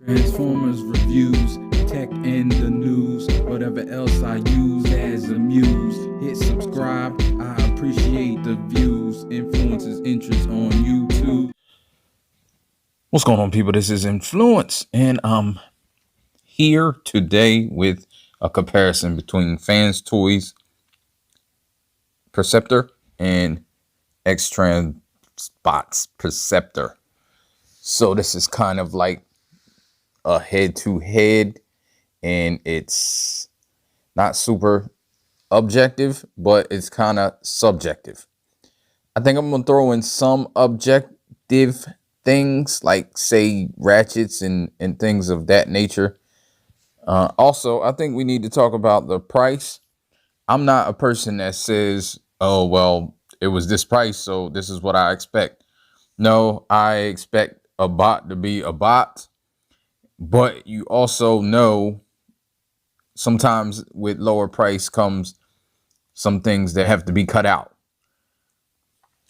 Transformers reviews, tech and the news, whatever else I use as a muse. Hit subscribe, I appreciate the views. Influences interest on YouTube. What's going on, people? This is Influence, and I'm here today with a comparison between FansToys Perceptor and X-Transbots Perceptor. So this is kind of like a head-to-head, and it's not super objective, but it's kind of subjective. I think I'm gonna throw in some objective things, like say ratchets and things of that nature. Also, I think we need to talk about the price. I'm not a person that says, oh, well, it was this price, so this is what I expect. No, I expect a bot to be a bot. But you also know sometimes with lower price comes some things that have to be cut out.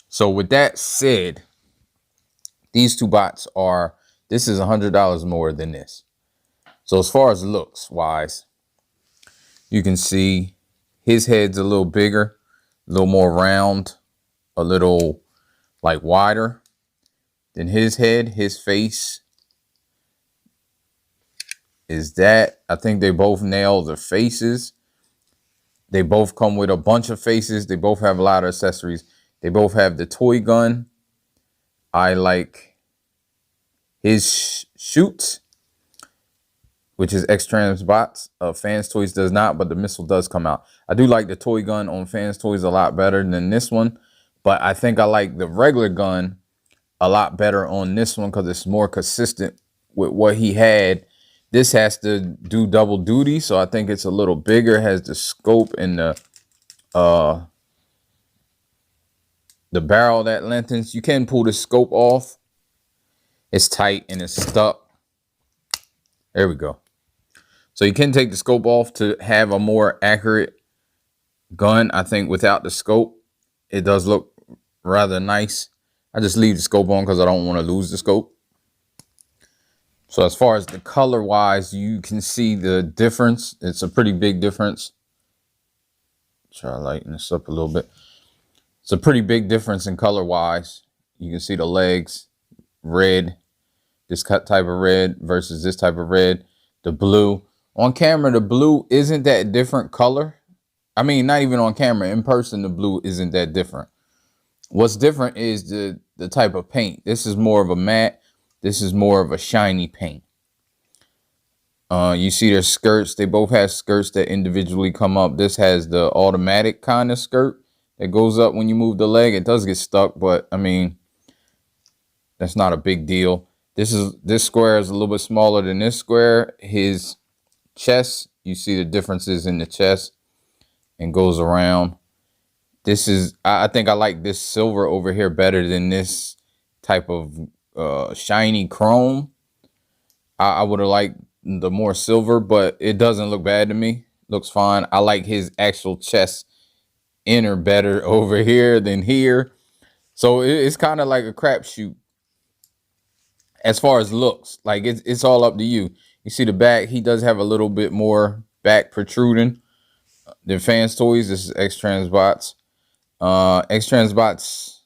So with that said, these two bots this is $100 more than this. So as far as looks wise, you can see his head's a little bigger, a little more round, a little like wider than his head. His face is that. I think they both nail the faces. They both come with a bunch of faces. They both have a lot of accessories. They both have the toy gun. I like his shoots, which is X-Transbots. FansToys does not, but the missile does come out. I do like the toy gun on FansToys a lot better than this one, but I think I like the regular gun a lot better on this one because it's more consistent with what he had. This has to do double duty, so I think it's a little bigger. It has the scope and the barrel that lengthens. You can pull the scope off. It's tight and it's stuck. There we go. So you can take the scope off to have a more accurate gun. I think without the scope, it does look rather nice. I just leave the scope on because I don't want to lose the scope. So as far as the color wise, you can see the difference. It's a pretty big difference. Try to lighten this up a little bit. It's a pretty big difference in color wise. You can see the legs, red, this type of red versus this type of red, the blue. On camera, the blue isn't that different color. I mean, not even on camera. In person, the blue isn't that different. What's different is the type of paint. This is more of a matte. This is more of a shiny paint. You see their skirts. They both have skirts that individually come up. This has the automatic kind of skirt that goes up when you move the leg. It does get stuck, but I mean, that's not a big deal. This square is a little bit smaller than this square. His chest, you see the differences in the chest and goes around. This is, I think I like this silver over here better than this type of shiny chrome. I would have liked the more silver, but it doesn't look bad to me. Looks fine. I like his actual chest inner better over here than here. So it's kind of like a crapshoot as far as looks. Like it's all up to you. You see the back, he does have a little bit more back protruding than FansToys. This is X-Transbots. X-Transbots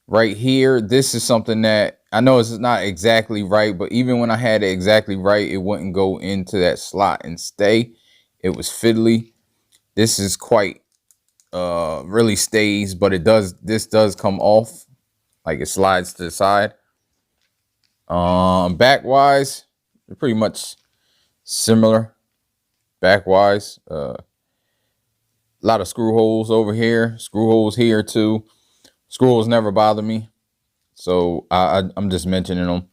right here, this is something that I know it's not exactly right, but even when I had it exactly right, it wouldn't go into that slot and stay. It was fiddly. This is quite really stays, but this does come off, like it slides to the side. Back wise, they're pretty much similar. Back wise, a lot of screw holes over here, screw holes here too. Screw holes never bother me, so I'm just mentioning them.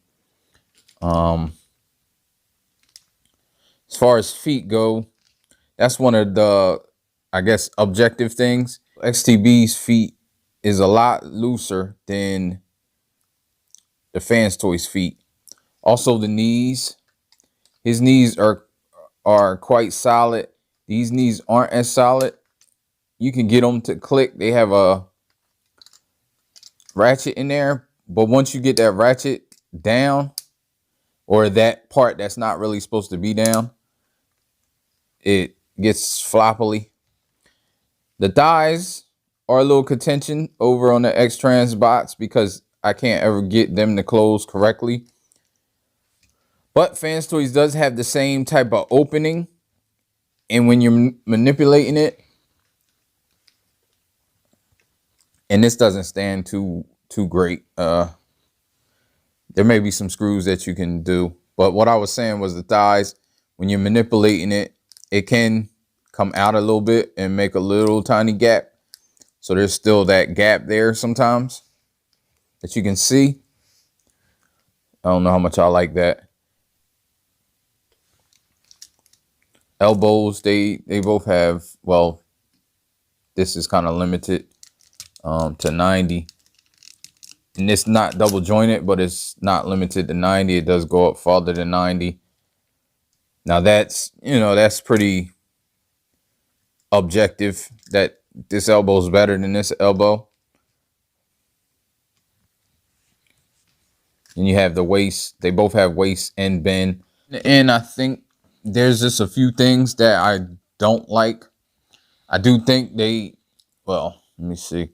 As far as feet go, that's one of the, I guess, objective things. XTB's feet is a lot looser than the FansToys feet. Also the knees. His knees are quite solid. These knees aren't as solid. You can get them to click. They have a ratchet in there, but once you get that ratchet down, or that part that's not really supposed to be down, it gets floppily. The thighs are a little contention over on the X-Transbots because I can't ever get them to close correctly. But FansToys does have the same type of opening, and when you're manipulating it, and this doesn't stand too great. There may be some screws that you can do, but what I was saying was the thighs, when you're manipulating it, it can come out a little bit and make a little tiny gap. So there's still that gap there sometimes that you can see. I don't know how much I like that. Elbows, they both have, well, this is kind of limited to 90. And it's not double jointed, but it's not limited to 90. It does go up farther than 90. Now that's, you know, that's pretty objective that this elbow is better than this elbow. And you have the waist. They both have waist and bend. And I think there's just a few things that I don't like. I do think they, well, let me see.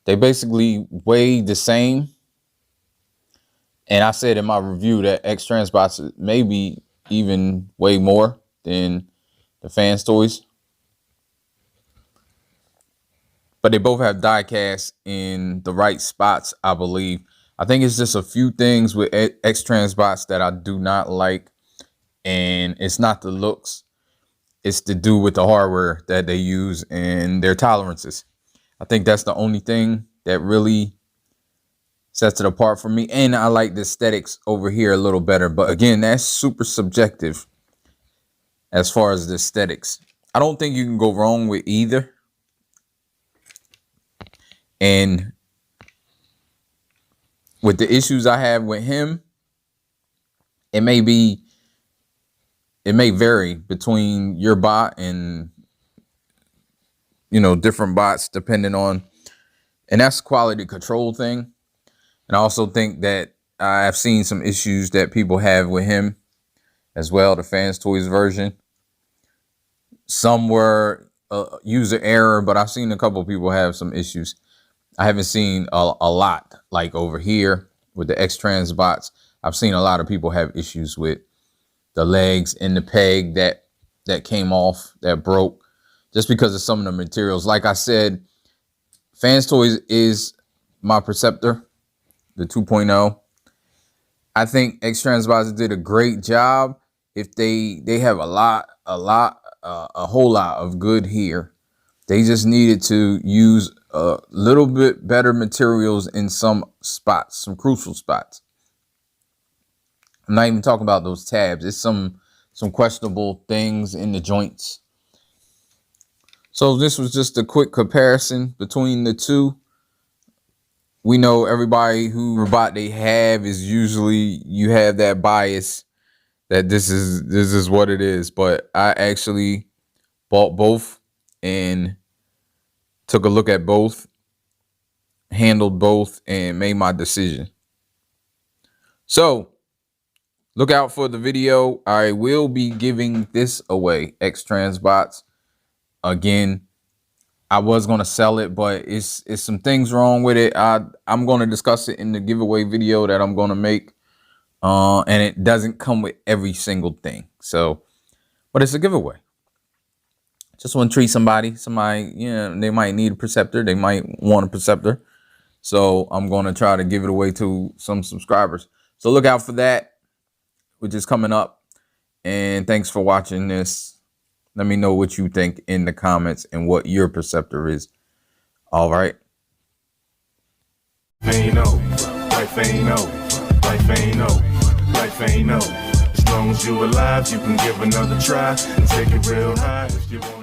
They basically weigh the same. And I said in my review that X-Transbots maybe even weigh more than the FansToys. But they both have die cast in the right spots, I believe. I think it's just a few things with X-Transbots that I do not like. And it's not the looks. It's to do with the hardware that they use and their tolerances. I think that's the only thing that really sets it apart for me. And I like the aesthetics over here a little better. But again, that's super subjective as far as the aesthetics. I don't think you can go wrong with either. And with the issues I have with him, it may vary between your bot and, you know, different bots depending on, and that's quality control thing. And I also think that I've seen some issues that people have with him as well, the FansToys version. Some were user error, but I've seen a couple of people have some issues. I haven't seen a lot like over here with the X-Transbots. I've seen a lot of people have issues with the legs and the peg that came off, that broke, just because of some of the materials. Like I said, FansToys is my Perceptor, the 2.0. I think X-Transbots did a great job. If they have a whole lot of good here. They just needed to use a little bit better materials in some spots, some crucial spots. I'm not even talking about those tabs. It's some questionable things in the joints. So this was just a quick comparison between the two. We know everybody who bot they have is usually, you have that bias that this is what it is. But I actually bought both and took a look at both, handled both, and made my decision. So look out for the video. I will be giving this away, X-Transbots. Again, I was going to sell it, but it's some things wrong with it. I'm going to discuss it in the giveaway video that I'm going to make. And it doesn't come with every single thing. So, but it's a giveaway. Just want to treat somebody, you know, they might need a Perceptor. They might want a Perceptor. So I'm going to try to give it away to some subscribers. So look out for that, which is coming up. And thanks for watching this. Let me know what you think in the comments and what your Perceptor is. All right. Life ain't no. As long as you alive, you can give another try and take it real high if you want.